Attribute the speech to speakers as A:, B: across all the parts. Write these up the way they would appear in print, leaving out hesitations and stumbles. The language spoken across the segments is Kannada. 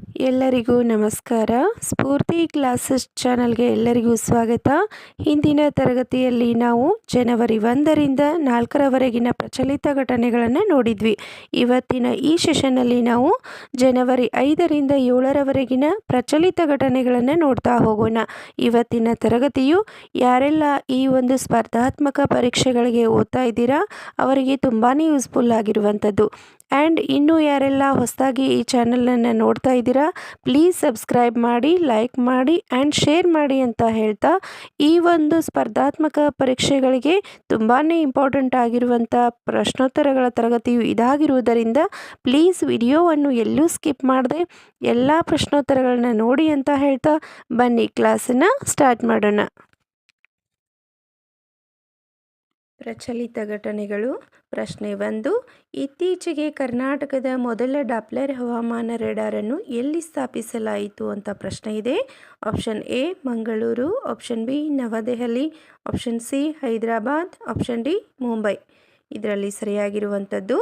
A: ಎಲ್ಲರಿಗೂ ನಮಸ್ಕಾರ. ಸ್ಫೂರ್ತಿ ಕ್ಲಾಸಸ್ ಚಾನಲ್ಗೆ ಎಲ್ಲರಿಗೂ ಸ್ವಾಗತ. ಹಿಂದಿನ ತರಗತಿಯಲ್ಲಿ ನಾವು ಜನವರಿ 1ರಿಂದ 4ರವರೆಗಿನ ಪ್ರಚಲಿತ ಘಟನೆಗಳನ್ನು ನೋಡಿದ್ವಿ. ಇವತ್ತಿನ ಈ ಸೆಷನ್ನಲ್ಲಿ ನಾವು ಜನವರಿ 5ರಿಂದ 7ರವರೆಗಿನ ಪ್ರಚಲಿತ ಘಟನೆಗಳನ್ನು ನೋಡ್ತಾ ಹೋಗೋಣ. ಇವತ್ತಿನ ತರಗತಿಯು ಯಾರೆಲ್ಲ ಈ ಒಂದು ಸ್ಪರ್ಧಾತ್ಮಕ ಪರೀಕ್ಷೆಗಳಿಗೆ ಓದ್ತಾ ಇದ್ದೀರಾ ಅವರಿಗೆ ತುಂಬಾ ಯೂಸ್ಫುಲ್ ಆಗಿರುವಂಥದ್ದು. ಆ್ಯಂಡ್ ಇನ್ನೂ ಯಾರೆಲ್ಲ ಹೊಸದಾಗಿ ಈ ಚಾನಲನ್ನು ನೋಡ್ತಾ ಇದ್ದೀರಾ ಪ್ಲೀಸ್ ಸಬ್ಸ್ಕ್ರೈಬ್ ಮಾಡಿ, ಲೈಕ್ ಮಾಡಿ ಆ್ಯಂಡ್ ಶೇರ್ ಮಾಡಿ ಅಂತ ಹೇಳ್ತಾ, ಈ ಒಂದು ಸ್ಪರ್ಧಾತ್ಮಕ ಪರೀಕ್ಷೆಗಳಿಗೆ ತುಂಬಾ ಇಂಪಾರ್ಟೆಂಟ್ ಆಗಿರುವಂಥ ಪ್ರಶ್ನೋತ್ತರಗಳ ತರಗತಿಯು ಇದಾಗಿರುವುದರಿಂದ ಪ್ಲೀಸ್ ವಿಡಿಯೋವನ್ನು ಎಲ್ಲೂ ಸ್ಕಿಪ್ ಮಾಡದೆ ಎಲ್ಲ ಪ್ರಶ್ನೋತ್ತರಗಳನ್ನ ನೋಡಿ ಅಂತ ಹೇಳ್ತಾ ಬನ್ನಿ ಕ್ಲಾಸನ್ನು ಸ್ಟಾರ್ಟ್ ಮಾಡೋಣ. ಪ್ರಚಲಿತ ಘಟನೆಗಳು. ಪ್ರಶ್ನೆ 1. ಇತ್ತೀಚೆಗೆ ಕರ್ನಾಟಕದ ಮೊದಲ ಡಾಪ್ಲರ್ ಹವಾಮಾನ ರೇಡಾರನ್ನು ಎಲ್ಲಿ ಸ್ಥಾಪಿಸಲಾಯಿತು ಅಂತ ಪ್ರಶ್ನೆ ಇದೆ. Option A Mangaluru, option B New Delhi, option C Hyderabad, option D Mumbai. ಇದರಲ್ಲಿ ಸರಿಯಾಗಿರುವಂಥದ್ದು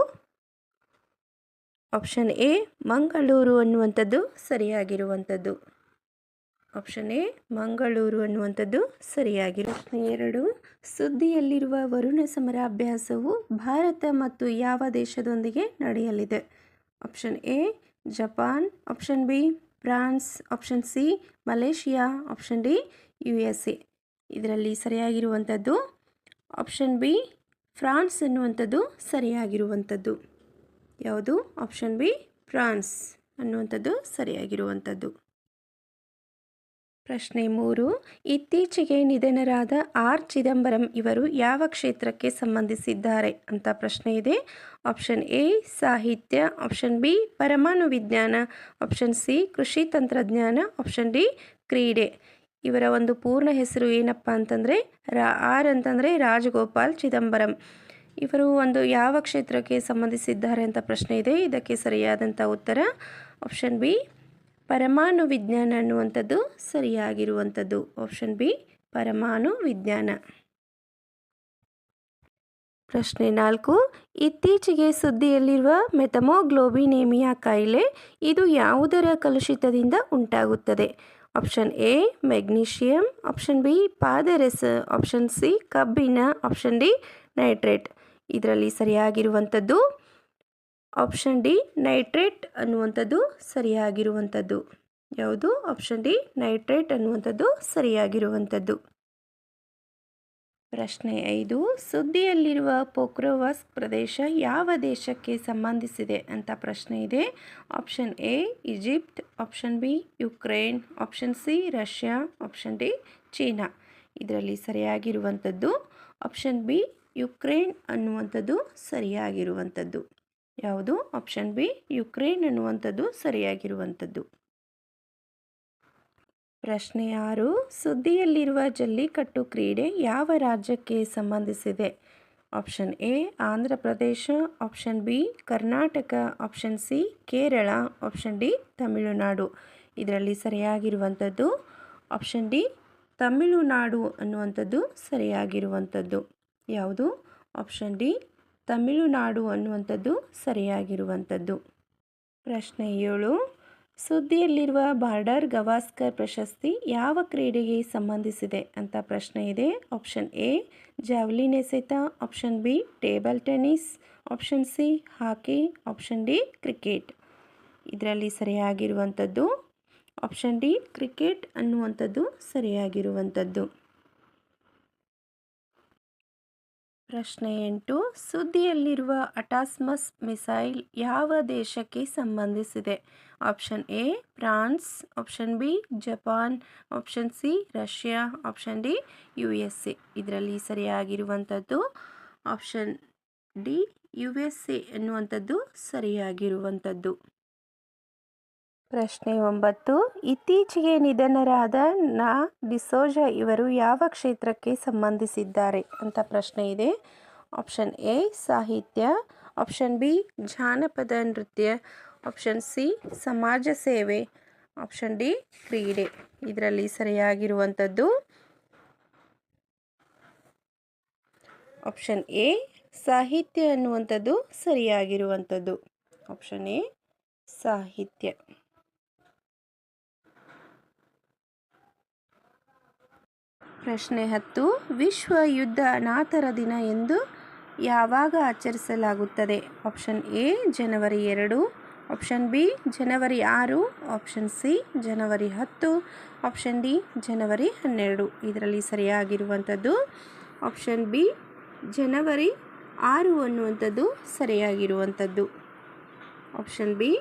A: ಆಪ್ಷನ್ ಎ ಮಂಗಳೂರು ಅನ್ನುವಂಥದ್ದು ಸರಿಯಾಗಿರುವಂಥದ್ದು. ಆಪ್ಷನ್ ಎ ಮಂಗಳೂರು ಅನ್ನುವಂಥದ್ದು ಸರಿಯಾಗಿರೋ. ಪ್ರಶ್ನೆ 2. ಸುದ್ದಿಯಲ್ಲಿರುವ ವರುಣ ಸಮರಾಭ್ಯಾಸವು ಭಾರತ ಮತ್ತು ಯಾವ ದೇಶದೊಂದಿಗೆ ನಡೆಯಲಿದೆ. Option A Japan, option B France, option C Malaysia, option D USA. ಇದರಲ್ಲಿ ಸರಿಯಾಗಿರುವಂಥದ್ದು ಆಪ್ಷನ್ ಬಿ ಫ್ರಾನ್ಸ್ ಅನ್ನುವಂಥದ್ದು ಸರಿಯಾಗಿರುವಂಥದ್ದು. ಯಾವುದು? ಆಪ್ಷನ್ ಬಿ ಫ್ರಾನ್ಸ್ ಅನ್ನುವಂಥದ್ದು ಸರಿಯಾಗಿರುವಂಥದ್ದು. ಪ್ರಶ್ನೆ 3. ಇತ್ತೀಚೆಗೆ ನಿಧನರಾದ ಆರ್ ಚಿದಂಬರಂ ಇವರು ಯಾವ ಕ್ಷೇತ್ರಕ್ಕೆ ಸಂಬಂಧಿಸಿದ್ದಾರೆ ಅಂತ ಪ್ರಶ್ನೆ ಇದೆ. ಆಪ್ಷನ್ ಎ ಸಾಹಿತ್ಯ, ಆಪ್ಷನ್ ಬಿ ಪರಮಾಣು ವಿಜ್ಞಾನ, ಆಪ್ಷನ್ ಸಿ ಕೃಷಿ ತಂತ್ರಜ್ಞಾನ, ಆಪ್ಷನ್ ಡಿ ಕ್ರೀಡೆ. ಇವರ ಒಂದು ಪೂರ್ಣ ಹೆಸರು ಏನಪ್ಪ ಅಂತಂದರೆ ಆರ್ ಅಂತಂದರೆ ರಾಜಗೋಪಾಲ್ ಚಿದಂಬರಂ. ಇವರು ಒಂದು ಯಾವ ಕ್ಷೇತ್ರಕ್ಕೆ ಸಂಬಂಧಿಸಿದ್ದಾರೆ ಅಂತ ಪ್ರಶ್ನೆ ಇದೆ. ಇದಕ್ಕೆ ಸರಿಯಾದಂಥ ಉತ್ತರ ಆಪ್ಷನ್ ಬಿ ಪರಮಾಣು ವಿಜ್ಞಾನ ಅನ್ನುವಂಥದ್ದು ಸರಿಯಾಗಿರುವಂಥದ್ದು. ಆಪ್ಷನ್ ಬಿ ಪರಮಾಣು ವಿಜ್ಞಾನ. ಪ್ರಶ್ನೆ 4. ಇತ್ತೀಚೆಗೆ ಸುದ್ದಿಯಲ್ಲಿರುವ ಮೆಥಮೋಗ್ಲೋಬಿನೇಮಿಯಾ ಕಾಯಿಲೆ ಇದು ಯಾವುದರ ಕಲುಷಿತದಿಂದ ಉಂಟಾಗುತ್ತದೆ. Option A magnesium, option B ಪಾದರಸ, ಆಪ್ಷನ್ ಸಿ ಕಬ್ಬಿಣ, ಆಪ್ಷನ್ ಡಿ ನೈಟ್ರೇಟ್. ಇದರಲ್ಲಿ ಸರಿಯಾಗಿರುವಂಥದ್ದು ಆಪ್ಷನ್ ಡಿ ನೈಟ್ರೇಟ್ ಅನ್ನುವಂಥದ್ದು ಸರಿಯಾಗಿರುವಂಥದ್ದು. ಯಾವುದು? ಆಪ್ಷನ್ ಡಿ ನೈಟ್ರೇಟ್ ಅನ್ನುವಂಥದ್ದು ಸರಿಯಾಗಿರುವಂಥದ್ದು. ಪ್ರಶ್ನೆ 5. ಸುದ್ದಿಯಲ್ಲಿರುವ ಪೋಕ್ರೋವಾಸ್ ಪ್ರದೇಶ ಯಾವ ದೇಶಕ್ಕೆ ಸಂಬಂಧಿಸಿದೆ ಅಂತ ಪ್ರಶ್ನೆ ಇದೆ. Option A Egypt, option B Ukraine, option C Russia, option D China. ಇದರಲ್ಲಿ ಸರಿಯಾಗಿರುವಂಥದ್ದು ಆಪ್ಷನ್ ಬಿ ಯುಕ್ರೇನ್ ಅನ್ನುವಂಥದ್ದು ಸರಿಯಾಗಿರುವಂಥದ್ದು. ಯಾವುದು? ಆಪ್ಷನ್ ಬಿ ಯುಕ್ರೇನ್ ಅನ್ನುವಂಥದ್ದು ಸರಿಯಾಗಿರುವಂಥದ್ದು. ಪ್ರಶ್ನೆ 6. ಸುದ್ದಿಯಲ್ಲಿರುವ ಜಲ್ಲಿಕಟ್ಟು ಕ್ರೀಡೆ ಯಾವ ರಾಜ್ಯಕ್ಕೆ ಸಂಬಂಧಿಸಿದೆ. Option A Andhra Pradesh, option B Karnataka, option C Kerala, option D Tamil Nadu. ಇದರಲ್ಲಿ ಸರಿಯಾಗಿರುವಂಥದ್ದು ಆಪ್ಷನ್ ಡಿ ತಮಿಳುನಾಡು ಅನ್ನುವಂಥದ್ದು ಸರಿಯಾಗಿರುವಂಥದ್ದು. ಯಾವುದು? ಆಪ್ಷನ್ ಡಿ ತಮಿಳುನಾಡು ಅನ್ನುವಂಥದ್ದು ಸರಿಯಾಗಿರುವಂಥದ್ದು. ಪ್ರಶ್ನೆ 7. ಸುದ್ದಿಯಲ್ಲಿರುವ ಬಾರ್ಡರ್ ಗವಾಸ್ಕರ್ ಪ್ರಶಸ್ತಿ ಯಾವ ಕ್ರೀಡೆಗೆ ಸಂಬಂಧಿಸಿದೆ ಅಂತ ಪ್ರಶ್ನೆ ಇದೆ. ಆಪ್ಷನ್ ಎ ಜಾವ್ಲಿನ್ ಎಸೆತ, option B table tennis, option C hockey, option D cricket. ಇದರಲ್ಲಿ ಸರಿಯಾಗಿರುವಂಥದ್ದು ಆಪ್ಷನ್ ಡಿ ಕ್ರಿಕೆಟ್ ಅನ್ನುವಂಥದ್ದು ಸರಿಯಾಗಿರುವಂಥದ್ದು. ಪ್ರಶ್ನೆ 8. ಸುದ್ದಿಯಲ್ಲಿರುವ ಅಟಾಸ್ಮಸ್ ಮಿಸೈಲ್ ಯಾವ ದೇಶಕ್ಕೆ ಸಂಬಂಧಿಸಿದೆ. Option A France, option B Japan, option C Russia, option D USA. ಇದರಲ್ಲಿ ಸರಿಯಾಗಿರುವಂಥದ್ದು ಆಪ್ಷನ್ ಡಿ USA ಅನ್ನುವಂಥದ್ದು ಸರಿಯಾಗಿರುವಂಥದ್ದು. ಪ್ರಶ್ನೆ 9. ಇತ್ತೀಚೆಗೆ ನಿಧನರಾದ ನಾ ಡಿಸೋಜ ಇವರು ಯಾವ ಕ್ಷೇತ್ರಕ್ಕೆ ಸಂಬಂಧಿಸಿದ್ದಾರೆ ಅಂತ ಪ್ರಶ್ನೆ ಇದೆ. ಆಪ್ಷನ್ ಎ ಸಾಹಿತ್ಯ, ಆಪ್ಷನ್ ಬಿ ಜಾನಪದ ನೃತ್ಯ, ಆಪ್ಷನ್ ಸಿ ಸಮಾಜ ಸೇವೆ, ಆಪ್ಷನ್ ಡಿ ಕ್ರೀಡೆ. ಇದರಲ್ಲಿ ಸರಿಯಾಗಿರುವಂಥದ್ದು ಆಪ್ಷನ್ ಎ ಸಾಹಿತ್ಯ ಅನ್ನುವಂಥದ್ದು ಸರಿಯಾಗಿರುವಂಥದ್ದು. ಆಪ್ಷನ್ ಎ ಸಾಹಿತ್ಯ. ಪ್ರಶ್ನೆ 10. ವಿಶ್ವ ಯುದ್ಧ ಅನಾಥರ ದಿನ ಎಂದು ಯಾವಾಗ ಆಚರಿಸಲಾಗುತ್ತದೆ? ಆಪ್ಷನ್ ಎ ಜನವರಿ 2, ಆಪ್ಷನ್ ಬಿ ಜನವರಿ 6, ಆಪ್ಷನ್ ಸಿ ಜನವರಿ 10, ಆಪ್ಷನ್ ಡಿ ಜನವರಿ 12. ಇದರಲ್ಲಿ ಸರಿಯಾಗಿರುವಂಥದ್ದು ಆಪ್ಷನ್ ಬಿ ಜನವರಿ 6 ಅನ್ನುವಂಥದ್ದು ಸರಿಯಾಗಿರುವಂಥದ್ದು. ಆಪ್ಷನ್ ಬಿ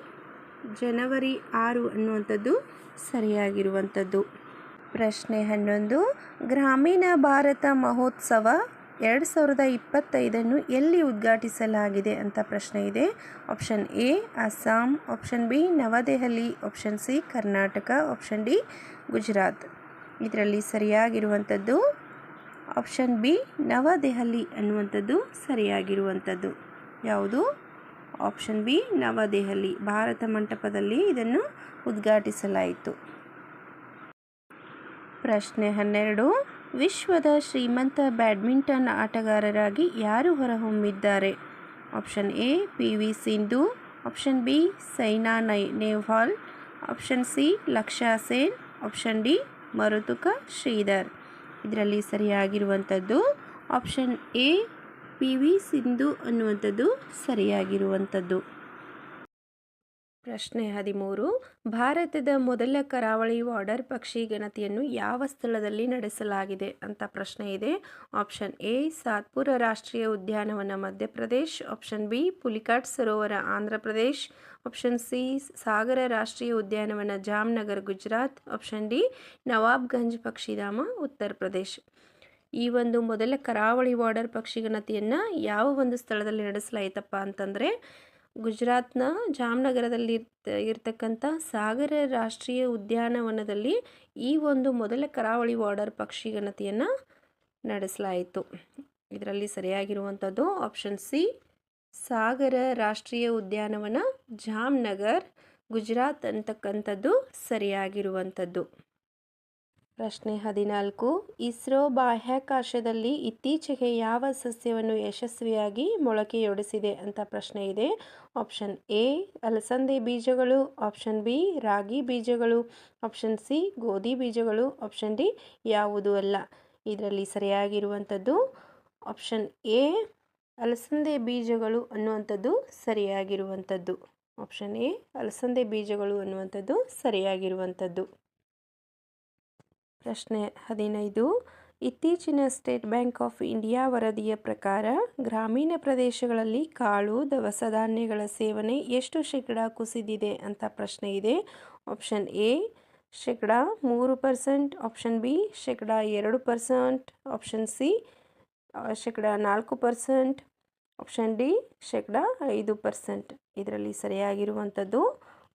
A: ಜನವರಿ 6 ಅನ್ನುವಂಥದ್ದು ಸರಿಯಾಗಿರುವಂಥದ್ದು. ಪ್ರಶ್ನೆ 11. ಗ್ರಾಮೀಣ ಭಾರತ ಮಹೋತ್ಸವ 2025 ಎಲ್ಲಿ ಉದ್ಘಾಟಿಸಲಾಗಿದೆ ಅಂತ ಪ್ರಶ್ನೆ ಇದೆ. Option A Assam, option B New Delhi, option C Karnataka, option D Gujarat. ಇದರಲ್ಲಿ ಸರಿಯಾಗಿರುವಂಥದ್ದು ಆಪ್ಷನ್ ಬಿ ನವದೆಹಲಿ ಅನ್ನುವಂಥದ್ದು ಸರಿಯಾಗಿರುವಂಥದ್ದು. ಯಾವುದು? ಆಪ್ಷನ್ ಬಿ ನವದೆಹಲಿ, ಭಾರತ ಮಂಟಪದಲ್ಲಿ ಇದನ್ನು ಉದ್ಘಾಟಿಸಲಾಯಿತು. ಪ್ರಶ್ನೆ 12. ವಿಶ್ವದ ಶ್ರೀಮಂತ ಬ್ಯಾಡ್ಮಿಂಟನ್ ಆಟಗಾರರಾಗಿ ಯಾರು ಹೊರಹೊಮ್ಮಿದ್ದಾರೆ? Option A P V Sindhu, option B Saina Nehwal, option C Lakshya Sen, option D ಮರುತುಕ ಶ್ರೀಧರ್. ಇದರಲ್ಲಿ ಸರಿಯಾಗಿರುವಂಥದ್ದು option A P V Sindhu ಅನ್ನುವಂಥದ್ದು ಸರಿಯಾಗಿರುವಂಥದ್ದು. ಪ್ರಶ್ನೆ 13. ಭಾರತದ ಮೊದಲ ಕರಾವಳಿ ವಾಟರ್ ಪಕ್ಷಿ ಗಣತಿಯನ್ನು ಯಾವ ಸ್ಥಳದಲ್ಲಿ ನಡೆಸಲಾಗಿದೆ ಅಂತ ಪ್ರಶ್ನೆ ಇದೆ. ಆಪ್ಷನ್ ಎ ಸಾತ್ಪುರ ರಾಷ್ಟ್ರೀಯ ಉದ್ಯಾನವನ ಮಧ್ಯಪ್ರದೇಶ್, ಆಪ್ಷನ್ ಬಿ ಪುಲಿಕಾಟ್ ಸರೋವರ ಆಂಧ್ರ ಪ್ರದೇಶ್, ಆಪ್ಷನ್ ಸಿ ಸಾಗರ ರಾಷ್ಟ್ರೀಯ ಉದ್ಯಾನವನ ಜಾಮ್ನಗರ್ ಗುಜರಾತ್, ಆಪ್ಷನ್ ಡಿ ನವಾಬ್ಗಂಜ್ ಪಕ್ಷಿಧಾಮ ಉತ್ತರ ಪ್ರದೇಶ್. ಈ ಒಂದು ಮೊದಲ ಕರಾವಳಿ ವಾಟರ್ ಪಕ್ಷಿ ಗಣತಿಯನ್ನು ಯಾವ ಒಂದು ಸ್ಥಳದಲ್ಲಿ ನಡೆಸಲಾಯಿತಪ್ಪ ಅಂತಂದರೆ ಗುಜರಾತ್ನ ಜಾಮ್ನಗರದಲ್ಲಿ ಇರ್ತಕ್ಕಂಥ ಸಾಗರ ರಾಷ್ಟ್ರೀಯ ಉದ್ಯಾನವನದಲ್ಲಿ ಈ ಒಂದು ಮೊದಲ ಕರಾವಳಿ ವಾಟರ್ ಪಕ್ಷಿ ಗಣತಿಯನ್ನು ನಡೆಸಲಾಯಿತು. ಇದರಲ್ಲಿ ಸರಿಯಾಗಿರುವಂಥದ್ದು ಆಪ್ಷನ್ ಸಿ ಸಾಗರ ರಾಷ್ಟ್ರೀಯ ಉದ್ಯಾನವನ ಜಾಮ್ನಗರ್ ಗುಜರಾತ್ ಅಂತಕ್ಕಂಥದ್ದು ಸರಿಯಾಗಿರುವಂಥದ್ದು. ಪ್ರಶ್ನೆ 14. ಇಸ್ರೋ ಬಾಹ್ಯಾಕಾಶದಲ್ಲಿ ಇತ್ತೀಚೆಗೆ ಯಾವ ಸಸ್ಯವನ್ನು ಯಶಸ್ವಿಯಾಗಿ ಮೊಳಕೆಯೊಡೆಸಿದೆ ಅಂತ ಪ್ರಶ್ನೆ ಇದೆ. ಆಪ್ಷನ್ ಎ ಅಲಸಂದೆ ಬೀಜಗಳು, ಆಪ್ಷನ್ ಬಿ ರಾಗಿ ಬೀಜಗಳು, ಆಪ್ಷನ್ ಸಿ ಗೋಧಿ ಬೀಜಗಳು, ಆಪ್ಷನ್ ಡಿ ಯಾವುದೂ ಅಲ್ಲ. ಇದರಲ್ಲಿ ಸರಿಯಾಗಿರುವಂಥದ್ದು ಆಪ್ಷನ್ ಎ ಅಲಸಂದೆ ಬೀಜಗಳು ಅನ್ನುವಂಥದ್ದು ಸರಿಯಾಗಿರುವಂಥದ್ದು. ಆಪ್ಷನ್ ಎ ಅಲಸಂದೆ ಬೀಜಗಳು ಅನ್ನುವಂಥದ್ದು ಸರಿಯಾಗಿರುವಂಥದ್ದು. ಪ್ರಶ್ನೆ 15. ಇತ್ತೀಚಿನ ಸ್ಟೇಟ್ ಬ್ಯಾಂಕ್ ಆಫ್ ಇಂಡಿಯಾ ವರದಿಯ ಪ್ರಕಾರ ಗ್ರಾಮೀಣ ಪ್ರದೇಶಗಳಲ್ಲಿ ಕಾಳು ದವಸ ಧಾನ್ಯಗಳ ಸೇವನೆ ಎಷ್ಟು ಶೇಕಡ ಕುಸಿದಿದೆ ಅಂತ ಪ್ರಶ್ನೆ ಇದೆ. ಆಪ್ಷನ್ ಎ ಶೇಕಡ 3%, ಆಪ್ಷನ್ ಬಿ ಶೇಕಡ 2%, ಆಪ್ಷನ್ ಸಿ ಶೇಕಡ 4%, ಆಪ್ಷನ್ ಡಿ ಶೇಕಡ 5%. ಇದರಲ್ಲಿ ಸರಿಯಾಗಿರುವಂಥದ್ದು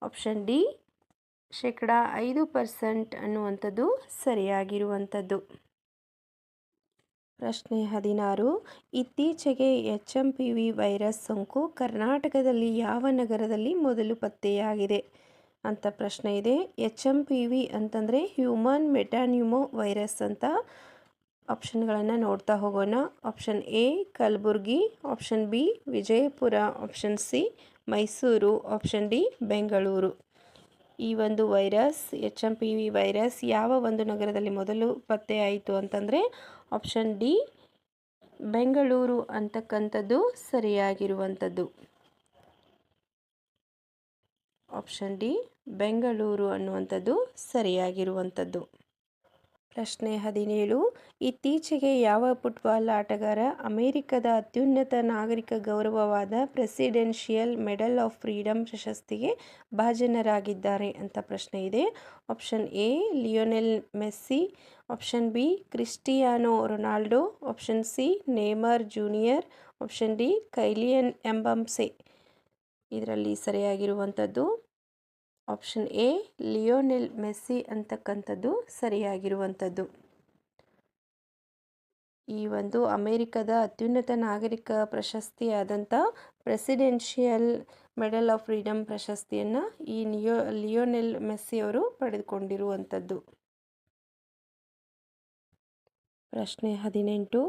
A: ಆಪ್ಷನ್ ಡಿ ಶೇಕಡ 5% ಅನ್ನುವಂಥದ್ದು ಸರಿಯಾಗಿರುವಂಥದ್ದು. ಪ್ರಶ್ನೆ 16. ಇತ್ತೀಚೆಗೆ HMPV ವೈರಸ್ ಸೋಂಕು ಕರ್ನಾಟಕದಲ್ಲಿ ಯಾವ ನಗರದಲ್ಲಿ ಮೊದಲು ಪತ್ತೆಯಾಗಿದೆ ಅಂತ ಪ್ರಶ್ನೆ ಇದೆ. HMPV ಅಂತಂದರೆ ಹ್ಯೂಮನ್ ಮೆಟಾನ್ಯೂಮೋ ವೈರಸ್ ಅಂತ. ಆಪ್ಷನ್ಗಳನ್ನು ನೋಡ್ತಾ ಹೋಗೋಣ. Option A Kalaburgi, option B Vijayapura, option C Mysuru, option D Bengaluru. ಈ ಒಂದು ವೈರಸ್ HMPV ವೈರಸ್ ಯಾವ ಒಂದು ನಗರದಲ್ಲಿ ಮೊದಲು ಪತ್ತೆಯಾಯಿತು ಅಂತಂದರೆ ಆಪ್ಷನ್ ಡಿ ಬೆಂಗಳೂರು ಅಂತಕ್ಕಂಥದ್ದು ಸರಿಯಾಗಿರುವಂಥದ್ದು. ಆಪ್ಷನ್ ಡಿ ಬೆಂಗಳೂರು ಅನ್ನುವಂಥದ್ದು ಸರಿಯಾಗಿರುವಂಥದ್ದು. ಪ್ರಶ್ನೆ 17. ಇತ್ತೀಚೆಗೆ ಯಾವ ಫುಟ್ಬಾಲ್ ಆಟಗಾರ ಅಮೆರಿಕದ ಅತ್ಯುನ್ನತ ನಾಗರಿಕ ಗೌರವವಾದ ಪ್ರೆಸಿಡೆನ್ಷಿಯಲ್ ಮೆಡಲ್ ಆಫ್ ಫ್ರೀಡಮ್ ಪ್ರಶಸ್ತಿಗೆ ಭಾಜನರಾಗಿದ್ದಾರೆ ಅಂತ ಪ್ರಶ್ನೆ ಇದೆ. Option A Lionel Messi, option B Cristiano Ronaldo, option C Neymar junior, option D Kylian Mbappe. ಇದರಲ್ಲಿ ಸರಿಯಾಗಿರುವಂಥದ್ದು ಆಪ್ಷನ್ ಎ ಲಿಯೋನೆಲ್ ಮೆಸ್ಸಿ ಅಂತಕ್ಕಂಥದ್ದು ಸರಿಯಾಗಿರುವಂಥದ್ದು. ಈ ಒಂದು ಅಮೆರಿಕದ ಅತ್ಯುನ್ನತ ನಾಗರಿಕ ಪ್ರಶಸ್ತಿಯಾದಂಥ ಪ್ರೆಸಿಡೆನ್ಷಿಯಲ್ ಮೆಡಲ್ ಆಫ್ ಫ್ರೀಡಮ್ ಪ್ರಶಸ್ತಿಯನ್ನು ಈ ಲಿಯೋನೆಲ್ ಮೆಸ್ಸಿ ಅವರು ಪಡೆದುಕೊಂಡಿರುವಂಥದ್ದು. ಪ್ರಶ್ನೆ 18.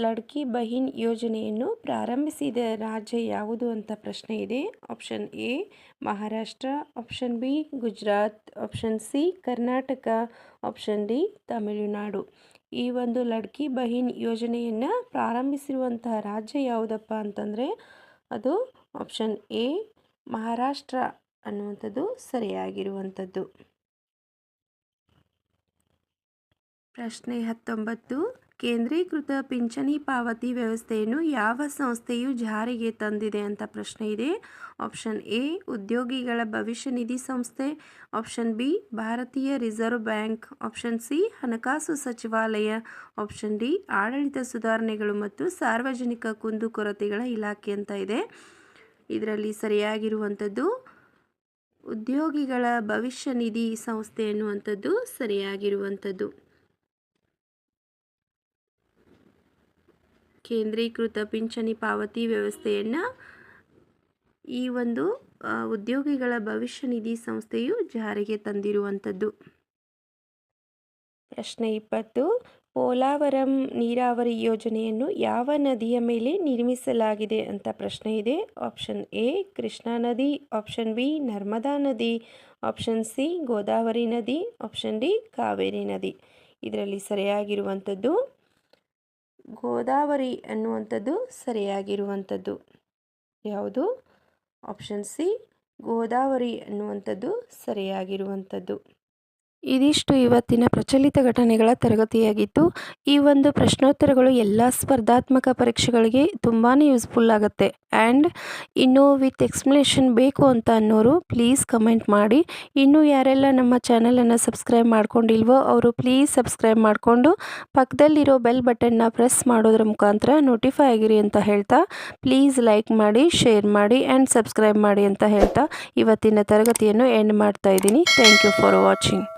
A: ಲಡ್ಕಿ ಬಹಿನ್ ಯೋಜನೆಯನ್ನು ಪ್ರಾರಂಭಿಸಿದ ರಾಜ್ಯ ಯಾವುದು ಅಂತ ಪ್ರಶ್ನೆ ಇದೆ. Option A Maharashtra, option B Gujarat, option C Karnataka, option D Tamil Nadu. ಈ ಒಂದು ಲಡ್ಕಿ ಬಹಿನ್ ಯೋಜನೆಯನ್ನು ಪ್ರಾರಂಭಿಸಿರುವಂತಹ ರಾಜ್ಯ ಯಾವುದಪ್ಪ ಅಂತಂದರೆ ಅದು ಆಪ್ಷನ್ ಎ ಮಹಾರಾಷ್ಟ್ರ ಅನ್ನುವಂಥದ್ದು ಸರಿಯಾಗಿರುವಂಥದ್ದು. ಪ್ರಶ್ನೆ 19. ಕೇಂದ್ರೀಕೃತ ಪಿಂಚಣಿ ಪಾವತಿ ವ್ಯವಸ್ಥೆಯನ್ನು ಯಾವ ಸಂಸ್ಥೆಯು ಜಾರಿಗೆ ತಂದಿದೆ ಅಂತ ಪ್ರಶ್ನೆ ಇದೆ. ಆಪ್ಷನ್ ಎ ಉದ್ಯೋಗಿಗಳ ಭವಿಷ್ಯ ನಿಧಿ ಸಂಸ್ಥೆ, ಆಪ್ಷನ್ ಬಿ ಭಾರತೀಯ ರಿಸರ್ವ್ ಬ್ಯಾಂಕ್, ಆಪ್ಷನ್ ಸಿ ಹಣಕಾಸು ಸಚಿವಾಲಯ, ಆಪ್ಷನ್ ಡಿ ಆಡಳಿತ ಸುಧಾರಣೆಗಳು ಮತ್ತು ಸಾರ್ವಜನಿಕ ಕುಂದುಕೊರತೆಗಳ ಇಲಾಖೆ ಅಂತ ಇದೆ. ಇದರಲ್ಲಿ ಸರಿಯಾಗಿರುವಂಥದ್ದು ಉದ್ಯೋಗಿಗಳ ಭವಿಷ್ಯ ನಿಧಿ ಸಂಸ್ಥೆ ಎನ್ನುವಂಥದ್ದು ಸರಿಯಾಗಿರುವಂಥದ್ದು. ಕೇಂದ್ರೀಕೃತ ಪಿಂಚಣಿ ಪಾವತಿ ವ್ಯವಸ್ಥೆಯನ್ನು ಈ ಒಂದು ಉದ್ಯೋಗಿಗಳ ಭವಿಷ್ಯ ನಿಧಿ ಸಂಸ್ಥೆಯು ಜಾರಿಗೆ ತಂದಿರುವಂಥದ್ದು. ಪ್ರಶ್ನೆ 20. ಪೋಲಾವರಂ ನೀರಾವರಿ ಯೋಜನೆಯನ್ನು ಯಾವ ನದಿಯ ಮೇಲೆ ನಿರ್ಮಿಸಲಾಗಿದೆ ಅಂತ ಪ್ರಶ್ನೆ ಇದೆ. ಆಪ್ಷನ್ ಎ ಕೃಷ್ಣಾ ನದಿ, ಆಪ್ಷನ್ ಬಿ ನರ್ಮದಾ ನದಿ, ಆಪ್ಷನ್ ಸಿ ಗೋದಾವರಿ ನದಿ, ಆಪ್ಷನ್ ಡಿ ಕಾವೇರಿ ನದಿ. ಇದರಲ್ಲಿ ಸರಿಯಾಗಿರುವಂಥದ್ದು ಗೋದಾವರಿ ಅನ್ನುವಂಥದ್ದು ಸರಿಯಾಗಿರುವಂಥದ್ದು. ಯಾವುದು? ಆಪ್ಷನ್ ಸಿ ಗೋದಾವರಿ ಅನ್ನುವಂಥದ್ದು ಸರಿಯಾಗಿರುವಂಥದ್ದು. ಇದಿಷ್ಟು ಇವತ್ತಿನ ಪ್ರಚಲಿತ ಘಟನೆಗಳ ತರಗತಿಯಾಗಿತ್ತು. ಈ ಒಂದು ಪ್ರಶ್ನೋತ್ತರಗಳು ಎಲ್ಲ ಸ್ಪರ್ಧಾತ್ಮಕ ಪರೀಕ್ಷೆಗಳಿಗೆ ತುಂಬಾ ಯೂಸ್ಫುಲ್ ಆಗುತ್ತೆ. ಆ್ಯಂಡ್ ಇನ್ನೂ ವಿತ್ ಎಕ್ಸ್ಪ್ಲನೇಷನ್ ಬೇಕು ಅಂತ ಅನ್ನೋರು ಪ್ಲೀಸ್ ಕಮೆಂಟ್ ಮಾಡಿ. ಇನ್ನೂ ಯಾರೆಲ್ಲ ನಮ್ಮ ಚಾನಲನ್ನು ಸಬ್ಸ್ಕ್ರೈಬ್ ಮಾಡ್ಕೊಂಡಿಲ್ವೋ ಅವರು ಪ್ಲೀಸ್ ಸಬ್ಸ್ಕ್ರೈಬ್ ಮಾಡಿಕೊಂಡು ಪಕ್ಕದಲ್ಲಿರೋ ಬೆಲ್ ಬಟನ್ನ ಪ್ರೆಸ್ ಮಾಡೋದ್ರ ಮುಖಾಂತರ ನೋಟಿಫೈ ಆಗಿರಿ ಅಂತ ಹೇಳ್ತಾ, ಪ್ಲೀಸ್ ಲೈಕ್ ಮಾಡಿ, ಶೇರ್ ಮಾಡಿ ಆ್ಯಂಡ್ ಸಬ್ಸ್ಕ್ರೈಬ್ ಮಾಡಿ ಅಂತ ಹೇಳ್ತಾ ಇವತ್ತಿನ ತರಗತಿಯನ್ನು ಎಂಡ್ ಮಾಡ್ತಾ ಇದ್ದೀನಿ. Thank you for watching.